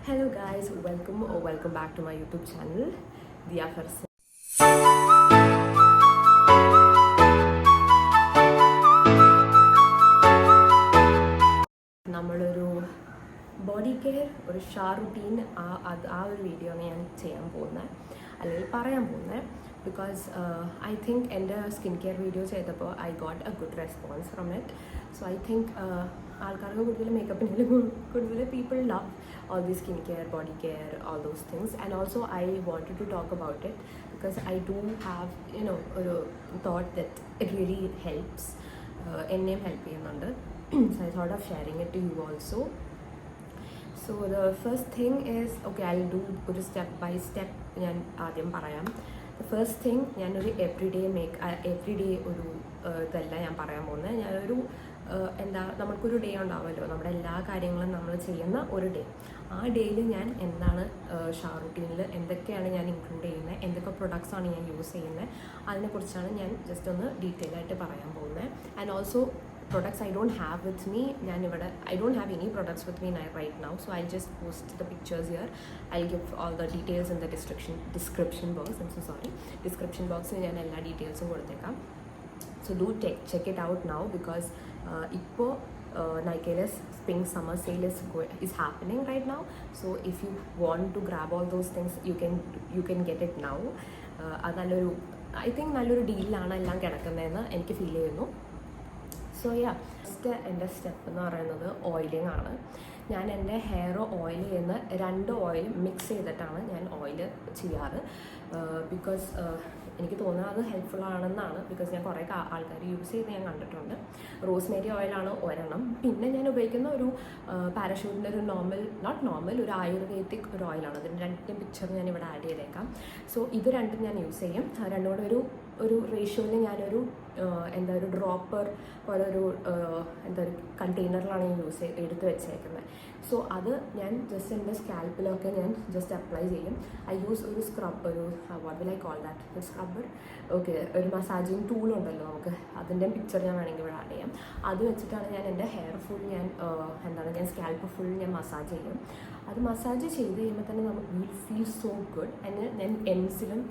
Hello guys, welcome back to my YouTube channel, Diya Farsi. നമ്മളൊരു body care ഒരു ഷാർ routine ആ ഒരു video ആണ് ഞാൻ ചെയ്യാൻ പോകുന്നത് അല്ലെങ്കിൽ പറയാൻ പോകുന്നത് ബിക്കോസ് ഐ തിങ്ക് എൻ്റെ സ്കിൻ കെയർ വീഡിയോ ചെയ്തപ്പോൾ I got A good response from it. So I think ആൾക്കാർക്ക് കൂടുതൽ മേക്കപ്പിനെങ്കിലും കൂടുതൽ people love all the skincare, body care, all those things. And also I wanted to talk about it because I do have a thought that it really helps എന്നെയും help ചെയ്യുന്നുണ്ട്. So I thought of sharing it to you also. So the first thing is, okay, I'll do ഒരു step by step ഞാൻ ആദ്യം പറയാം. The first thing ഞാനൊരു everyday ഒരു ഇതല്ല ഞാൻ പറയാൻ പോകുന്നത്. ഞാനൊരു നമുക്കൊരു ഡേ ഉണ്ടാവുമല്ലോ, നമ്മുടെ എല്ലാ കാര്യങ്ങളും നമ്മൾ ചെയ്യുന്ന ഒരു ഡേ. ആ ഡേയിൽ ഞാൻ എന്താണ് ഷാർ റുട്ടീനിൽ എന്തൊക്കെയാണ് ഞാൻ ഇൻക്ലൂഡ് ചെയ്യുന്നത്, എന്തൊക്കെ പ്രൊഡക്ട്സാണ് ഞാൻ യൂസ് ചെയ്യുന്നത്, അതിനെക്കുറിച്ചാണ് ഞാൻ ജസ്റ്റ് ഒന്ന് ഡീറ്റെയിൽ ആയിട്ട് പറയാൻ പോകുന്നത്. And also products I don't have with me. I don't have any products with me right now, so I'll just post the pictures here. I'll give all the details in the description box. I'm so sorry. Description box il njan ella details koduttekam. So do check it out now because ipo Nycala's spring summer sale is happening right now. So if you want to grab all those things, you can get it now. Adalloru I think nalloru deal aanu ellam kedakkundenu eniki feel cheyunu. So first എൻ്റെ step എന്ന് പറയുന്നത് oiling ആണ്. ഞാൻ എൻ്റെ hair oil ചെയ്യുന്ന 2 oil mix ചെയ്തിട്ടാണ് ഞാൻ oil ചെയ്യാറ്. ബിക്കോസ് എനിക്ക് തോന്നുന്നത് അത് ഹെൽപ്ഫുൾ ആണെന്നാണ്. ബിക്കോസ് ഞാൻ കുറേ ആൾക്കാർ യൂസ് ചെയ്ത് ഞാൻ കണ്ടിട്ടുണ്ട്. റോസ്മേരി ഓയിലാണ് ഒരെണ്ണം. പിന്നെ ഞാൻ ഉപയോഗിക്കുന്ന ഒരു പാരഷൂട്ടിൻ്റെ ഒരു ഒരു ആയുർവേദിക് ഒരു ഓയിലാണ്. അതിൻ്റെ 2 പിക്ചർ ഞാൻ ഇവിടെ ആഡ് ചെയ്തേക്കാം. സോ ഇത് രണ്ടും ഞാൻ യൂസ് ചെയ്യും. രണ്ടും കൂടെ ഒരു റേഷ്യോയിൽ ഞാനൊരു ഒരു ഡ്രോപ്പർ പോലെ ഒരു കണ്ടെയ്നറിലാണ് ഞാൻ എടുത്ത് വെച്ചേക്കുന്നത്. സോ അത് ഞാൻ ജസ്റ്റ് എൻ്റെ സ്കാൽപ്പിലൊക്കെ ഞാൻ ജസ്റ്റ് അപ്ലൈ ചെയ്യും. ഐ യൂസ് ഒരു scrub, what will I call that, scrubber. Okay, ഒരു മസാജിങ് ടൂൾ ഉണ്ടല്ലോ നമുക്ക്, അതിൻ്റെ പിക്ചർ ഞാൻ വേണമെങ്കിൽ ഇവിടെ ആഡ് ചെയ്യാം. അത് വെച്ചിട്ടാണ് ഞാൻ എൻ്റെ ഹെയർ ഫുൾ ഞാൻ സ്കാൽപ്പ് ഫുൾ ഞാൻ മസാജ് ചെയ്യും. അത് മസാജ് ചെയ്ത് കഴിയുമ്പോൾ തന്നെ നമുക്ക് വിൽ ഫീൽ സോ ഗുഡ്.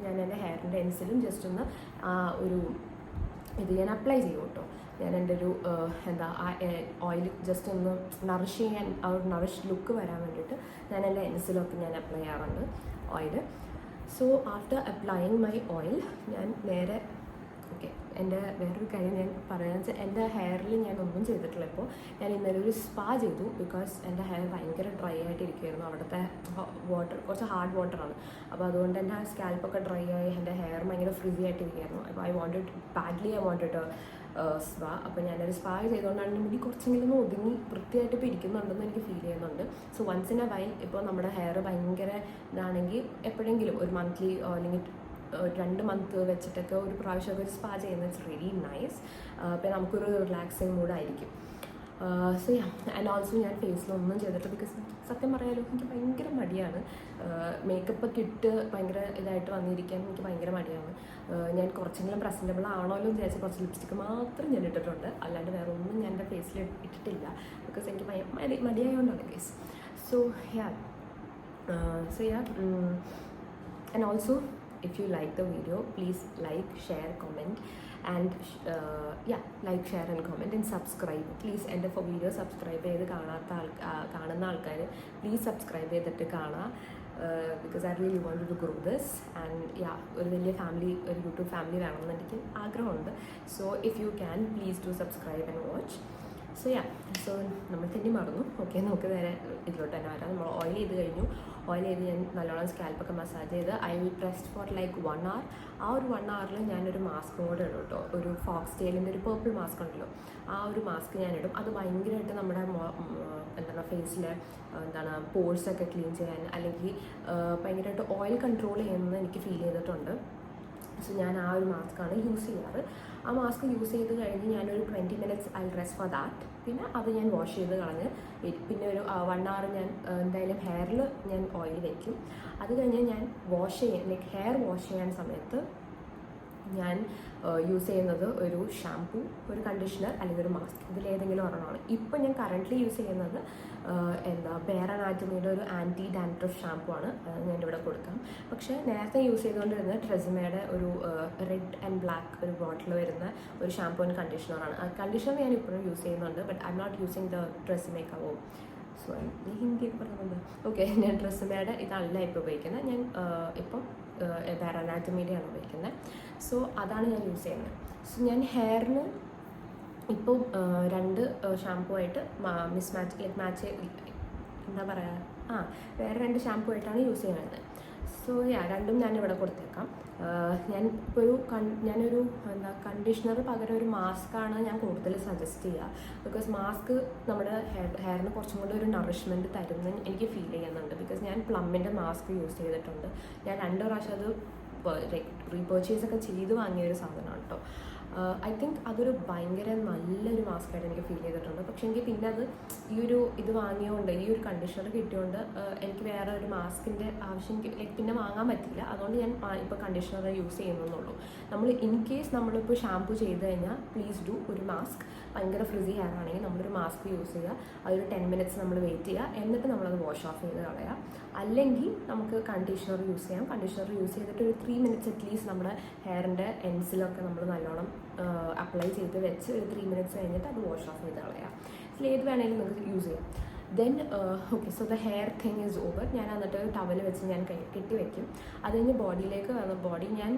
ഞാൻ എൻ്റെ ഹെയറിൻ്റെ എൻസിലും ജസ്റ്റ് ഒന്ന് ഇത് ഞാൻ അപ്ലൈ ചെയ്യും കേട്ടോ. ഞാൻ എൻ്റെ ഒരു ഓയിൽ ജസ്റ്റ് ഒന്ന് നറിഷ് ചെയ്യാൻ, ആ ഒരു നറിഷ് ലുക്ക് വരാൻ വേണ്ടിയിട്ട് ഞാൻ എൻ്റെ എൻസിലൊക്കെ ഞാൻ അപ്ലൈ ചെയ്യാറുണ്ട് oil. So after applying my oil ഞാൻ നേരെ എൻ്റെ വേറൊരു കാര്യം ഞാൻ പറയാന്ന് വെച്ചാൽ എൻ്റെ ഹെയറിൽ ഞാൻ ഒന്നും ചെയ്തിട്ടില്ല. ഇപ്പോൾ ഞാൻ ഇന്നലെ ഒരു സ്പാ ചെയ്തു. ബിക്കോസ് എൻ്റെ ഹെയർ ഭയങ്കര ഡ്രൈ ആയിട്ടിരിക്കുമായിരുന്നു. അവിടുത്തെ വാട്ടർ കുറച്ച് ഹാർഡ് വാട്ടറാണ്. അപ്പോൾ അതുകൊണ്ട് എൻ്റെ സ്കാൽപ്പൊക്കെ ഡ്രൈ ആയി എൻ്റെ ഹെയർ ഭയങ്കര ഫ്രിസി ആയിട്ടിരിക്കുമായിരുന്നു. അപ്പോൾ ഐ വാണ്ടഡ് സ്പാ. അപ്പോൾ ഞാനൊരു സ്പാ ചെയ്തുകൊണ്ടാണ് എൻ്റെ മുടി കുറച്ചെങ്കിലും ഒതുങ്ങി വൃത്തിയായിട്ട് ഇപ്പോൾ ഇരിക്കുന്നുണ്ടെന്ന് എനിക്ക് ഫീൽ ചെയ്യുന്നുണ്ട്. So once in a while ഇപ്പോൾ നമ്മുടെ ഹെയർ ഭയങ്കര ഇതാണെങ്കിൽ എപ്പോഴെങ്കിലും ഒരു മന്ത്ലി അല്ലെങ്കിൽ 2 മന്ത് വെച്ചിട്ടൊക്കെ ഒരു പ്രാവശ്യമൊക്കെ ഒരു സ്പാ ചെയ്യുന്നത് ഇറ്റ്സ് റിയലി നൈസ്. അപ്പോൾ നമുക്കൊരു റിലാക്സിങ് മൂഡായിരിക്കും. സോ ആൻഡ് ഓൾസോ ഞാൻ ഫേസിലൊന്നും ചെയ്തിട്ട്, ബിക്കോസ് സത്യം പറയാലോ എനിക്ക് ഭയങ്കര മടിയാണ്. മേക്കപ്പൊക്കെ ഇട്ട് ഭയങ്കര ഇതായിട്ട് വന്നിരിക്കാൻ എനിക്ക് ഭയങ്കര മടിയാണ്. ഞാൻ കുറച്ചെങ്കിലും പ്രസൻറ്റബിൾ ആണോല്ലോ എന്ന് വിചാരിച്ച് കുറച്ച് ലിപ്സ്റ്റിക്ക് മാത്രം ഞാൻ ഇട്ടിട്ടുണ്ട്. അല്ലാണ്ട് വേറെ ഒന്നും ഞാൻ എൻ്റെ ഫേസിൽ ഇട്ടിട്ടില്ല. ബിക്കോസ് എനിക്ക് മടിയായതുകൊണ്ടാണ് case. So and also if you like the video, please like, share, comment and like, share and comment and subscribe. Please എൻ്റെ വീഡിയോ സബ്സ്ക്രൈബ് ചെയ്ത് കാണുന്ന ആൾക്കാർ പ്ലീസ് സബ്സ്ക്രൈബ് ചെയ്തിട്ട് കാണാം. Because I really want to grow this and ഒരു വലിയ family, ഒരു YouTube family വേണമെന്ന് എനിക്ക് ആഗ്രഹമുണ്ട്. So if you can please do subscribe and watch. So നമ്മൾ തന്നെ മറന്നു. ഓക്കെ, നമുക്ക് നേരെ ഇതിലോട്ട് തന്നെ വരാം. നമ്മൾ ഓയിൽ ചെയ്ത് കഴിഞ്ഞു. ഓയിൽ ചെയ്ത് ഞാൻ നല്ലോണം സ്കാൽപ്പൊക്കെ മസാജ് ചെയ്ത് I will rest for like 1 hour. ആ ഒരു 1 hourൽ ഞാനൊരു മാസ്കും കൂടെ ഇടും കേട്ടോ. ഒരു ഫോക്സ് ടെയിലിൻ്റെ ഒരു പേർപ്പിൾ മാസ്ക് ഉണ്ടല്ലോ, ആ ഒരു മാസ്ക് ഞാനിടും. അത് ഭയങ്കരമായിട്ട് നമ്മുടെ ഫേസിലെ പോഴ്സൊക്കെ ക്ലീൻ ചെയ്യാൻ അല്ലെങ്കിൽ ഭയങ്കരമായിട്ട് ഓയിൽ കൺട്രോൾ ചെയ്യുന്നത് എനിക്ക് ഫീൽ ചെയ്തിട്ടുണ്ട്. സോ ഞാൻ ആ ഒരു മാസ്കാണ് യൂസ് ചെയ്യാറ്. ആ മാസ്ക് യൂസ് ചെയ്ത് കഴിഞ്ഞ് ഞാനൊരു 20 minutes I rest for that. പിന്നെ അത് ഞാൻ വാഷ് ചെയ്ത് കളഞ്ഞ് പിന്നെ ഒരു 1 hour ഞാൻ എന്തായാലും ഹെയറിൽ ഞാൻ ഓയിൽ വയ്ക്കും. അത് കഴിഞ്ഞ് ഞാൻ ഹെയർ വാഷ് ചെയ്യാൻ സമയത്ത് ഞാൻ യൂസ് ചെയ്യുന്നത് ഒരു ഷാംപൂ, ഒരു കണ്ടീഷണർ അല്ലെങ്കിൽ ഒരു മാസ്ക്, ഇതിലേതെങ്കിലും ഒരെണ്ണമാണ്. ഇപ്പോൾ ഞാൻ കറൻ്റ്ലി യൂസ് ചെയ്യുന്നത് ബെയർ അനാറ്റമിയുടെ ഒരു ആൻറ്റി ഡാൻഡ്രഫ് ഷാംപൂ ആണ്. ഞാൻ ഇവിടെ കൊടുക്കാം. പക്ഷേ നേരത്തെ യൂസ് ചെയ്തുകൊണ്ടിരുന്നത് ട്രെസമയുടെ ഒരു റെഡ് ആൻഡ് ബ്ലാക്ക് ഒരു ബോട്ടിൽ വരുന്ന ഒരു ഷാംപൂ ആൻഡ് കണ്ടീഷണറാണ്. ആ കണ്ടീഷണർ ഞാൻ ഇപ്പോഴും യൂസ് ചെയ്യുന്നുണ്ട്. But I am not using the TRESemme കവോ. സോ ഹിന്ദിയൊക്കെ പറയുന്നുണ്ട്. ഓക്കെ, ഞാൻ ട്രെസമയുടെ ഇതല്ല ഇപ്പോൾ ഉപയോഗിക്കുന്നത്. ഞാൻ ഇപ്പം ബെയർ അനാറ്റമിയുടെയാണ് ഉപയോഗിക്കുന്നത്. സോ അതാണ് ഞാൻ യൂസ് ചെയ്യുന്നത്. സോ ഞാൻ ഹെയറിന് ഇപ്പോൾ 2 ഷാംപൂ ആയിട്ട് മാച്ച് എന്താ പറയുക, വേറെ 2 ഷാംപൂ ആയിട്ടാണ് യൂസ് ചെയ്യുന്നത്. സോ രണ്ടും ഞാനിവിടെ കൊടുത്തേക്കാം. ഞാൻ ഇപ്പോൾ ഞാനൊരു കണ്ടീഷണർ പകരം ഒരു മാസ്കാണ് ഞാൻ കൂടുതൽ സജസ്റ്റ് ചെയ്യുക. ബിക്കോസ് മാസ്ക് നമ്മുടെ ഹെയറിന് കുറച്ചും കൂടി ഒരു നറിഷ്മെൻറ്റ് തരുമെന്ന് എനിക്ക് ഫീൽ ചെയ്യുന്നുണ്ട്. ബിക്കോസ് ഞാൻ പ്ലമ്മിൻ്റെ മാസ്ക് യൂസ് ചെയ്തിട്ടുണ്ട്. ഞാൻ 2 പ്രാവശ്യം അത് റീപർച്ചേസ് ഒക്കെ ചെയ്ത് വാങ്ങിയൊരു സാധനമാണ് കേട്ടോ. ഐ തിങ്ക് അതൊരു ഭയങ്കര നല്ലൊരു മാസ്കായിട്ട് എനിക്ക് ഫീൽ ചെയ്തിട്ടുണ്ട്. പക്ഷേ എനിക്ക് പിന്നെ അത് ഇത് വാങ്ങിയതുകൊണ്ട്, ഈ ഒരു കണ്ടീഷണർ കിട്ടിയതുകൊണ്ട് എനിക്ക് വേറെ ഒരു മാസ്കിൻ്റെ ആവശ്യം പിന്നെ വാങ്ങാൻ പറ്റില്ല. അതുകൊണ്ട് ഞാൻ ഇപ്പോൾ കണ്ടീഷണർ യൂസ് ചെയ്യുന്നുള്ളൂ. നമ്മൾ ഇൻ കേസ് നമ്മളിപ്പോൾ ഷാംപൂ ചെയ്ത് കഴിഞ്ഞാൽ പ്ലീസ് ഡു ഒരു മാസ്ക്. ഭയങ്കര ഫ്രിസി ഹെയർ ആണെങ്കിൽ നമ്മളൊരു മാസ്ക് യൂസ് ചെയ്യുക. അതൊരു 10 minutes നമ്മൾ വെയിറ്റ് ചെയ്യുക. എന്നിട്ട് നമ്മളത് വാഷ് ഓഫ് ചെയ്ത് കളയുക. അല്ലെങ്കിൽ നമുക്ക് കണ്ടീഷണർ യൂസ് ചെയ്യാം. കണ്ടീഷണർ യൂസ് ചെയ്തിട്ട് ഒരു 3 minutes അറ്റ്ലീസ്റ്റ് നമ്മുടെ ഹെയറിൻ്റെ എൻഡ്സിലൊക്കെ നമ്മൾ നല്ലോണം അപ്ലൈ ചെയ്ത് വെച്ച് ഒരു 3 minutes കഴിഞ്ഞിട്ട് അത് വാഷ് ഓഫ് ചെയ്ത് കളയാം. ഇതിൽ ഏത് വേണമെങ്കിലും നിങ്ങൾക്ക് യൂസ് ചെയ്യാം. Then okay, so the hair thing is over. ഞാൻ എന്നിട്ട് ടവൽ വെച്ച് ഞാൻ കെട്ടി വെക്കും. അത് കഴിഞ്ഞ് ബോഡിയിലേക്ക് വന്ന ബോഡി ഞാൻ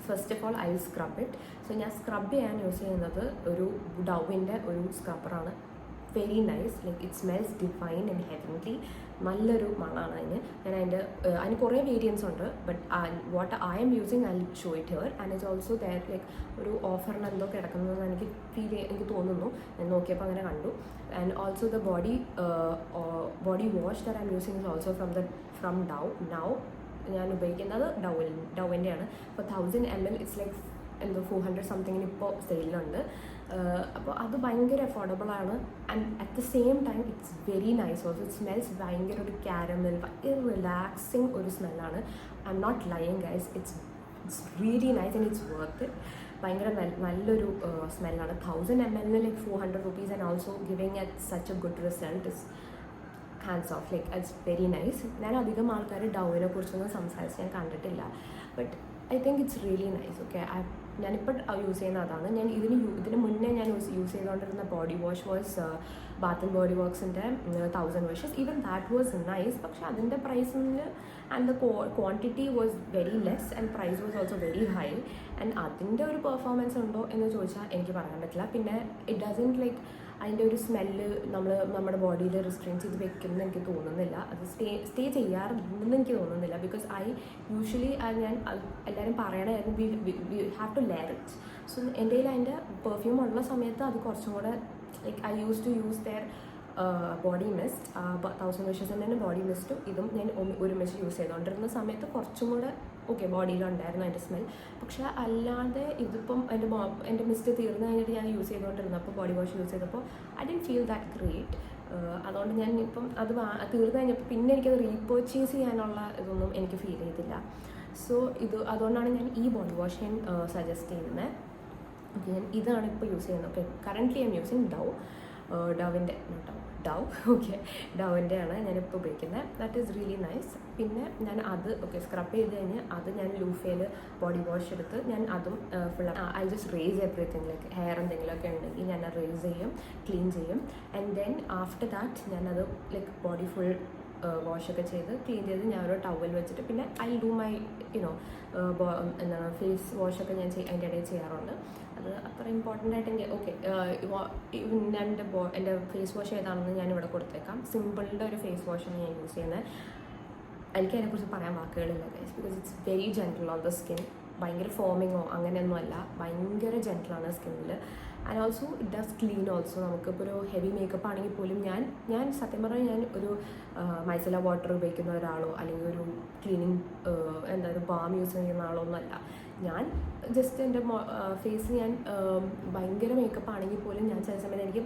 first of all I will scrub it. So ഞാൻ സ്ക്രബ് ചെയ്യാൻ യൂസ് ചെയ്യുന്നത് ഒരു ഡവിൻ്റെ ഒരു സ്ക്രബ്ബറാണ്. Very nice, like it smells divine and heavenly. നല്ലൊരു മണമാണ് ഞാൻ അതിന് കുറേ വേരിയൻസ് ഉണ്ട്. But what I am using I show it here. And it's also there like ഒരു ഓഫറിന് എന്തോ കിടക്കുന്നതെന്ന് എനിക്ക് തോന്നുന്നു. ഞാൻ നോക്കിയപ്പോൾ അങ്ങനെ കണ്ടു. And also the body wash that I am using is also from now ഞാൻ ഉപയോഗിക്കുന്നത് ഡവിൻ്റെയാണ്. ഇപ്പോൾ 1000 ml ഇറ്റ്സ് ലൈക്ക് 400 സംതിങ്ങിന് ഇപ്പോൾ സെയിലുണ്ട്. അപ്പോൾ അത് ഭയങ്കര അഫോർഡബിളാണ്. And at the same time it's very nice also. It smells ഭയങ്കര ഒരു കാരമൽ, ഭയങ്കര റിലാക്സിങ് ഒരു സ്മെല്ലാണ്. I am not lying guys, it's really nice and it's worth it. ഭയങ്കര നല്ലൊരു സ്മെല്ലാണ്. 1000 ml like 400 rupees and also giving at such a good result is hands off. Like it's very nice. ഞാൻ അധികം ആൾക്കാർ ഡവിനെ കുറിച്ചൊന്നും സംസാരിച്ച് ഞാൻ കണ്ടിട്ടില്ല. But I think it's really nice. Okay, ഞാനിപ്പോൾ യൂസ് ചെയ്യുന്ന അതാണ്. ഞാൻ ഇതിന് മുന്നേ ഞാൻ യൂസ് ചെയ്തുകൊണ്ടിരുന്ന body wash was bath and body വർക്ക്സിൻ്റെ 1000 Wishes. Even that was nice. പക്ഷേ അതിൻ്റെ പ്രൈസിന് and the quantity was very less and price was also very high. And അതിൻ്റെ ഒരു പെർഫോമൻസ് ഉണ്ടോ എന്ന് ചോദിച്ചാൽ എനിക്ക് പറയാൻ പറ്റില്ല. പിന്നെ ഇറ്റ് ഡസൻറ്റ് ലൈക്ക് അതിൻ്റെ ഒരു സ്മെല്ല് നമ്മുടെ ബോഡിയിൽ റിസ്ട്രെയിൻ ചെയ്ത് വെക്കുമെന്ന് എനിക്ക് തോന്നുന്നില്ല. അത് സ്റ്റേ ചെയ്യാറുണ്ടെന്ന് എനിക്ക് തോന്നുന്നില്ല. ബിക്കോസ് യൂഷ്വലി ഞാൻ എല്ലാവരും പറയണമായിരുന്നു we have to layer it. So എൻ്റെ കയ്യിൽ അതിൻ്റെ പെർഫ്യൂം ഉള്ള സമയത്ത് അത് കുറച്ചും കൂടെ like I use to use their body mist. 1000 Wishesൻ്റെ തന്നെ ബോഡി മിസ്റ്റും ഇതും ഞാൻ ഒരുമിച്ച് യൂസ് ചെയ്തുകൊണ്ടിരുന്ന സമയത്ത് കുറച്ചും കൂടെ ഓക്കെ ബോഡിയിലുണ്ടായിരുന്നു അതിൻ്റെ സ്മെൽ. പക്ഷേ അല്ലാതെ ഇതിപ്പം എൻ്റെ മിസ്റ്റ് തീർന്നു കഴിഞ്ഞിട്ട് ഞാൻ യൂസ് ചെയ്തുകൊണ്ടിരുന്നപ്പോൾ ബോഡി വാഷ് യൂസ് ചെയ്തപ്പോൾ I didn't feel that great. അതുകൊണ്ട് ഞാൻ ഇപ്പം അത് തീർന്നു കഴിഞ്ഞപ്പോൾ പിന്നെ എനിക്കത് റീപർച്ചേസ് ചെയ്യാനുള്ള ഇതൊന്നും എനിക്ക് ഫീൽ ചെയ്തില്ല. സോ അതുകൊണ്ടാണ് ഞാൻ ഈ ബോഡി വാഷ് ഞാൻ സജസ്റ്റ് ചെയ്യുന്നത്. ഓക്കെ, ഞാൻ ഇതാണ് ഇപ്പോൾ യൂസ് ചെയ്യുന്നത്. Okay, currently I am using ഡവിൻ്റെ ഡവിൻ്റെയാണ് ഞാനിപ്പോൾ ഉപയോഗിക്കുന്നത്. That is really nice. പിന്നെ ഞാൻ അത് സ്ക്രബ് ചെയ്ത് കഴിഞ്ഞ് അത് ഞാൻ ലൂഫയിൽ ബോഡി വാഷ് എടുത്ത് ഞാൻ അതും full I just raze everything. Like hair എന്തെങ്കിലുമൊക്കെ ഉണ്ടെങ്കിൽ ഞാൻ അത് റേസ് ചെയ്യും, ക്ലീൻ ചെയ്യും. ആൻഡ് ദെൻ ആഫ്റ്റർ ദാറ്റ് ഞാനത് ലൈക്ക് ബോഡി ഫുൾ വാഷൊക്കെ ചെയ്ത് ക്ലീൻ ചെയ്ത് ഞാൻ ഒരു ടവൽ വെച്ചിട്ട് പിന്നെ ഐ ഡു മൈ ഫേസ് വാഷൊക്കെ ഞാൻ അതിൻ്റെ ഇടയിൽ ചെയ്യാറുണ്ട്. അത് അത്ര ഇമ്പോർട്ടൻ്റ് ആയിട്ട് എനിക്ക് എൻ്റെ ഫേസ് വാഷ് ഏതാണെന്ന് ഞാനിവിടെ കൊടുത്തേക്കാം. സിമ്പിളിൻ്റെ ഒരു ഫേസ് വാഷാണ് ഞാൻ യൂസ് ചെയ്യുന്നത്. എനിക്ക് അതിനെക്കുറിച്ച് പറയാൻ വാക്കുകളില്ല guys, because it's very gentle on the skin. ഭയങ്കര ഫോമിങ്ങോ അങ്ങനെയൊന്നുമല്ല, ഭയങ്കര ജെൻറ്റിലാണ് സ്കിന്നിൽ. And also it does clean also. നമുക്കിപ്പോൾ ഒരു ഹെവി മേക്കപ്പ് ആണെങ്കിൽ പോലും ഞാൻ സത്യം പറഞ്ഞാൽ ഞാൻ ഒരു മൈസല വാട്ടർ ഉപയോഗിക്കുന്ന ഒരാളോ അല്ലെങ്കിൽ ഒരു ക്ലീനിങ് ഒരു ബാം യൂസ് ചെയ്യുന്ന ആളോ ഒന്നുമല്ല. ഞാൻ ജസ്റ്റ് എൻ്റെ ഫേസ് ഞാൻ ഭയങ്കര മേക്കപ്പ് ആണെങ്കിൽ പോലും ഞാൻ ചില സമയത്ത് എനിക്ക്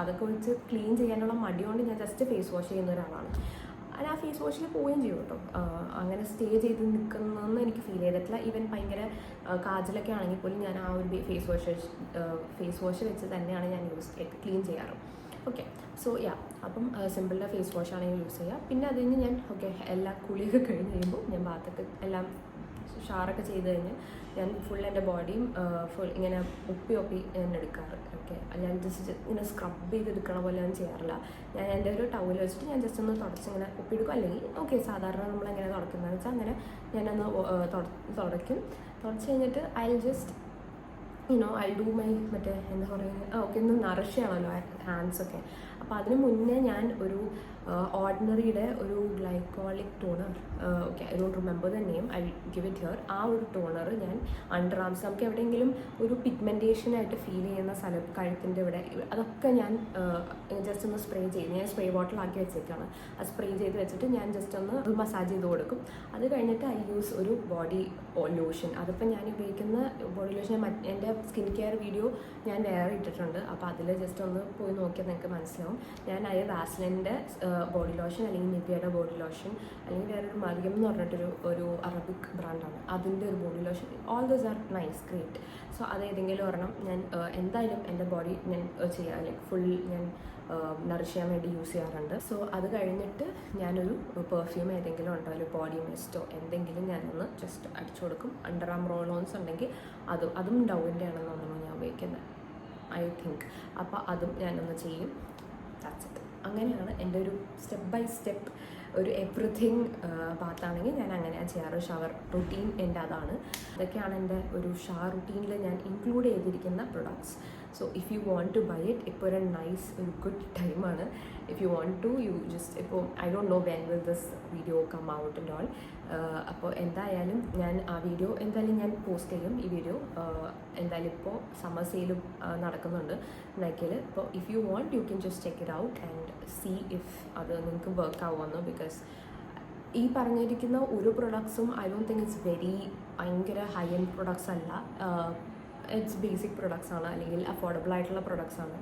അതൊക്കെ വെച്ച് ക്ലീൻ ചെയ്യാനുള്ള മടിയോണ്ട് ഞാൻ ജസ്റ്റ് ഫേസ് വാഷ് ചെയ്യുന്ന ഒരാളാണ്. അത് ആ ഫേസ് വാഷിൽ പോവുകയും ചെയ്യും കേട്ടോ. അങ്ങനെ സ്റ്റേ ചെയ്ത് നിൽക്കുന്നതെന്ന് എനിക്ക് ഫീൽ ചെയ്തിട്ടില്ല. ഈവൻ ഭയങ്കര കാജലൊക്കെ ആണെങ്കിൽ പോലും ഞാൻ ആ ഒരു ഫേസ് വാഷ് വെച്ച് തന്നെയാണ് ഞാൻ ക്ലീൻ ചെയ്യാറ്. ഓക്കെ, സോ യാ, അപ്പം സിമ്പിളിൻ്റെ ഫേസ് വാഷാണ് ഞാൻ യൂസ് ചെയ്യുക. പിന്നെ അത് കഴിഞ്ഞ് ഞാൻ എല്ലാ കുളിയൊക്കെ കഴിഞ്ഞ് കഴിയുമ്പോൾ ഞാൻ ബാത്തൊക്കെ എല്ലാം ഷവറൊക്കെ ചെയ്ത് കഴിഞ്ഞ് ഞാൻ ഫുൾ എൻ്റെ ബോഡിയും ഫുൾ ഇങ്ങനെ ഒപ്പി ഞാൻ എടുക്കാറ്. ഓക്കെ, ഞാൻ ജസ്റ്റ് ഇങ്ങനെ സ്ക്രബ് ചെയ്തെടുക്കണ പോലെ ഞാൻ ചെയ്യാറില്ല. ഞാൻ എൻ്റെ ഒരു ടവൽ വെച്ചിട്ട് ഞാൻ ജസ്റ്റ് ഒന്ന് തുടച്ചിങ്ങനെ ഒപ്പിയെടുക്കും. അല്ലെങ്കിൽ ഓക്കെ, സാധാരണ നമ്മളെങ്ങനെ തുടക്കുന്നതെന്ന് വെച്ചാൽ അങ്ങനെ ഞാനൊന്ന് തുടയ്ക്കും. തുടച്ച് കഴിഞ്ഞിട്ട് I just I do my മറ്റേ എന്താ പറയുക, ഓക്കെ, ഒന്ന് നറിഷ് ചെയ്യണമല്ലോ ഹാൻഡ്സൊക്കെ. അപ്പോൾ അതിന് മുന്നേ ഞാൻ ഒരു ഓർഡിനറിയുടെ ഒരു glycolic toner, okay, I don't remember the name, I give it here. ആ ഒരു ടോണർ ഞാൻ അണ്ടർ ആംസ്, നമുക്ക് എവിടെയെങ്കിലും ഒരു പിഗ്മെൻറ്റേഷനായിട്ട് ഫീൽ ചെയ്യുന്ന സ്ഥലം, കഴുത്തിൻ്റെ ഇവിടെ, അതൊക്കെ ഞാൻ ജസ്റ്റ് ഒന്ന് സ്പ്രേ ചെയ്ത്, ഞാൻ സ്പ്രേ ബോട്ടിലാക്കി വെച്ചേക്കാണ്. അത് സ്പ്രേ ചെയ്ത് വെച്ചിട്ട് ഞാൻ ജസ്റ്റ് ഒന്ന് മസാജ് ചെയ്ത് കൊടുക്കും. അത് കഴിഞ്ഞിട്ട് ഐ യൂസ് ഒരു ബോഡി ലോഷൻ. അതിപ്പോൾ ഞാൻ ഉപയോഗിക്കുന്ന ബോഡി ലോഷൻ എൻ്റെ സ്കിൻ കെയർ വീഡിയോ ഞാൻ വേറെ ഇട്ടിട്ടുണ്ട്. അപ്പോൾ അതിൽ ജസ്റ്റ് ഒന്ന് പോയി നോക്കിയാൽ നിങ്ങൾക്ക് മനസ്സിലാവും. ഞാൻ വാസ്ലിൻ്റെ ബോഡി ലോഷൻ, അല്ലെങ്കിൽ നിവ്യയുടെ ബോഡി ലോഷൻ, അല്ലെങ്കിൽ വേറൊരു മറിയം എന്ന് പറഞ്ഞിട്ടൊരു അറബിക് ബ്രാൻഡാണ്, അതിൻ്റെ ഒരു body lotion. All those are nice, great. So അത് ഏതെങ്കിലും ഒരെണ്ണം ഞാൻ എന്തായാലും എൻ്റെ ബോഡി ഞാൻ ചെയ്യാം, ലൈക്ക് ഫുൾ ഞാൻ നറിഷ് ചെയ്യാൻ വേണ്ടി യൂസ് ചെയ്യാറുണ്ട്. സോ അത് കഴിഞ്ഞിട്ട് ഞാനൊരു പെർഫ്യൂം ഏതെങ്കിലും ഉണ്ടോ, ഒരു ബോഡി മിസ്റ്റോ എന്തെങ്കിലും ഞാനൊന്ന് ജസ്റ്റ് അടിച്ചു കൊടുക്കും. അണ്ടർ ആം റോൾ-ഓൺസ് ഉണ്ടെങ്കിൽ അതും ഡൗവിൻ്റെ ആണെന്നാണ് ഞാൻ ഉപയോഗിക്കുന്നത്, ഐ തിങ്ക്. അപ്പോൾ അതും ഞാനൊന്ന് ചെയ്യും. That's it. അങ്ങനെയാണ് എൻ്റെ ഒരു സ്റ്റെപ്പ് ബൈ സ്റ്റെപ്പ് ഒരു എവറിഥിങ് ഭാഗത്താണെങ്കിൽ ഞാൻ അങ്ങനെയാണ് ചെയ്യാറ്. ഷവർ റുട്ടീൻ എൻ്റെ അതാണ്. ഇതൊക്കെയാണ് എൻ്റെ ഒരു ഷവർ റുട്ടീനിൽ ഞാൻ ഇൻക്ലൂഡ് ചെയ്തിരിക്കുന്ന products. So if you want to buy it, ഇപ്പോൾ ഒരു ഗുഡ് ടൈമാണ്. If you want to, you just, ഇപ്പോൾ I don't know when will this video come out and all. അപ്പോൾ എന്തായാലും ഞാൻ ആ വീഡിയോ എന്തായാലും ഞാൻ പോസ്റ്റ് ചെയ്യും. ഈ വീഡിയോ എന്തായാലും ഇപ്പോൾ സമ്മർ സെയിലും നടക്കുന്നുണ്ട് നൈക്കിൽ. അപ്പോൾ if you want, you can just check it out and see if അത് നിങ്ങൾക്ക് വർക്ക് ആവുമെന്ന്. ബിക്കോസ് ഈ പറഞ്ഞിരിക്കുന്ന ഒരു പ്രൊഡക്ട്സും ഐ ഡോണ്ട് തിങ്ക് ഇറ്റ്സ് ഭയങ്കര ഹൈ എൻഡ് പ്രൊഡക്ട്സ് അല്ല. ഇറ്റ്സ് ബേസിക് പ്രൊഡക്ട്സ് ആണ്, അല്ലെങ്കിൽ അഫോർഡബിൾ ആയിട്ടുള്ള പ്രൊഡക്ട്സ് ആണ്.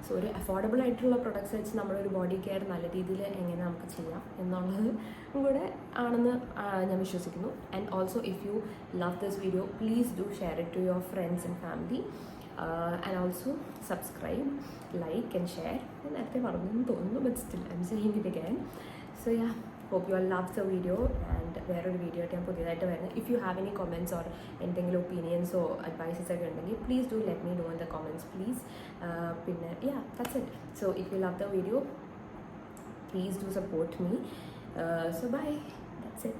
സോ ഒരു അഫോർഡബിൾ ആയിട്ടുള്ള പ്രൊഡക്ട്സ് വെച്ച് നമ്മളൊരു ബോഡി കെയർ നല്ല രീതിയിൽ എങ്ങനെ നമുക്ക് ചെയ്യാം എന്നുള്ളത് കൂടെ ആണെന്ന് ഞാൻ വിശ്വസിക്കുന്നു. And also if you love this video, please do share it to your friends and family. And also subscribe, like and share. ഞാൻ നേരത്തെ പറഞ്ഞെന്ന് തോന്നുന്നു, but still I'm saying it again. So yeah, hope you all loved the video, and വേറൊരു video ആയിട്ട് ഞാൻ പുതിയതായിട്ട് വരുന്നത്. If you have any comments or എന്തെങ്കിലും ഒപ്പീനിയൻസോ അഡ്വൈസസ് ഒക്കെ ഉണ്ടെങ്കിൽ please do let me know in the comments please. പിന്നെ yeah, that's it. So if you love the video, please do support me. So bye, that's it.